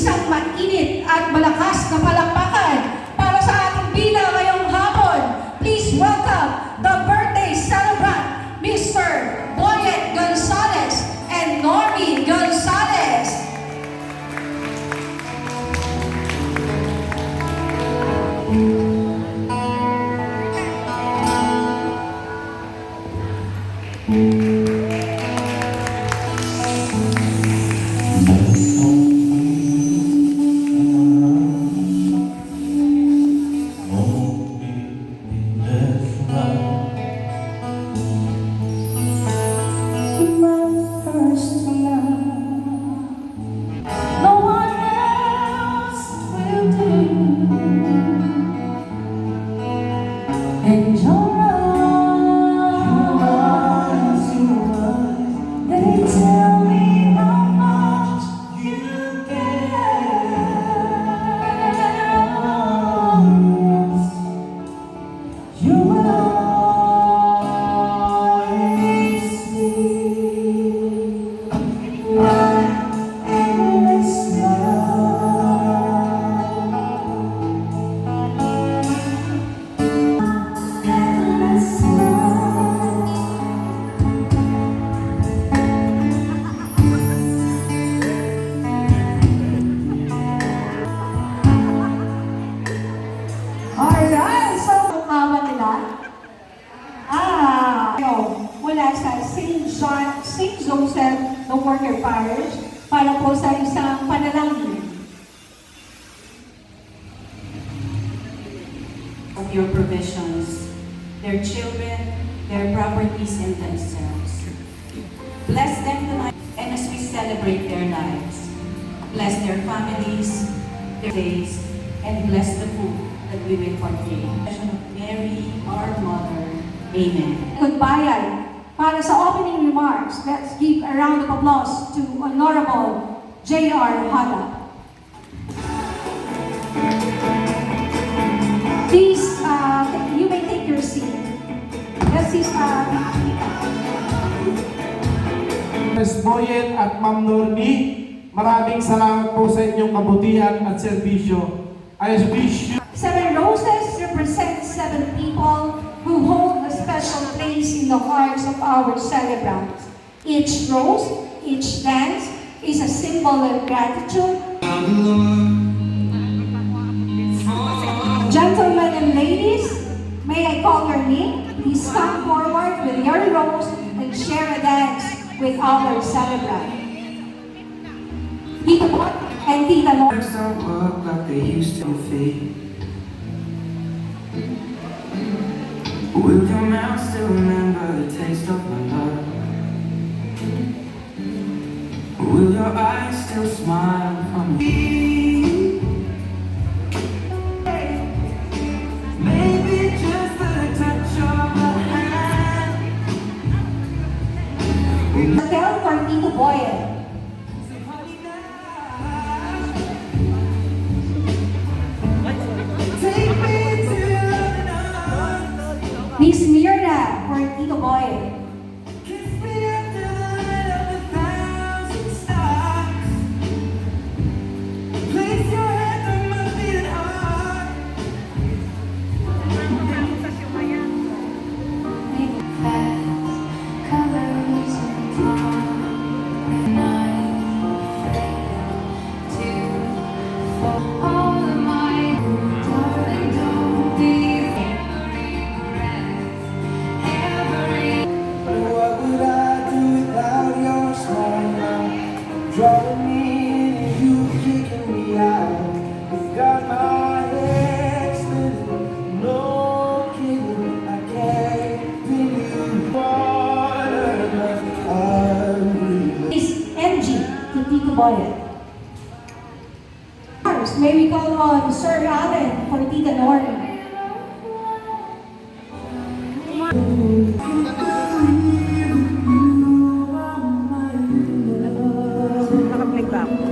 isang mainit at malakas na palakpakan para sa ating bida ngayong hapon. Please welcome the birthday celebrant, Mr. Boyet Gonzalez and Normie Gonzalez. Mula sa St. Joseph the Worker Parish para po sa isang panalangin. Of your provisions, their children, their properties, and themselves. Bless them tonight, and as we celebrate their lives, bless their families, their days, and bless the food that we will partake. Mary, our Mother. Amen. Goodbye. Para sa opening remarks, let's give a round of applause to Honorable J.R. Hada. Please, you may take your seat. This is Ms. Boyet at Ma'am Normie, maraming salamat po sa inyong kabutihan at serbisyo. I wish you... 7 roses represent 7 people who hold a special place in the hearts of our celebrants. Each rose, each dance is a symbol of gratitude. Gentlemen and ladies, may I call your name? Please come forward with your rose and share a dance with our celebrant. Tito and Tita Lord. Don't work like they used to feed. Will your mouth still remember the taste of my love? Will your eyes still smile from me? Maybe just the touch of a hand. Hotel for Tito Boyet. Take me to Miss Mirna for Tito Boyet. kiss me under the light of 1,000 stars. Place your hand on my beating heart. What would I do without your smile? Drawing me in and you kicking me out. You've got my head spinning, no kidding. I can't pin you water, but I'm breathing. Miss MG to Tito Boyet. First, may we call on Sir Allen for Tita Norma. Naka-play ba ako?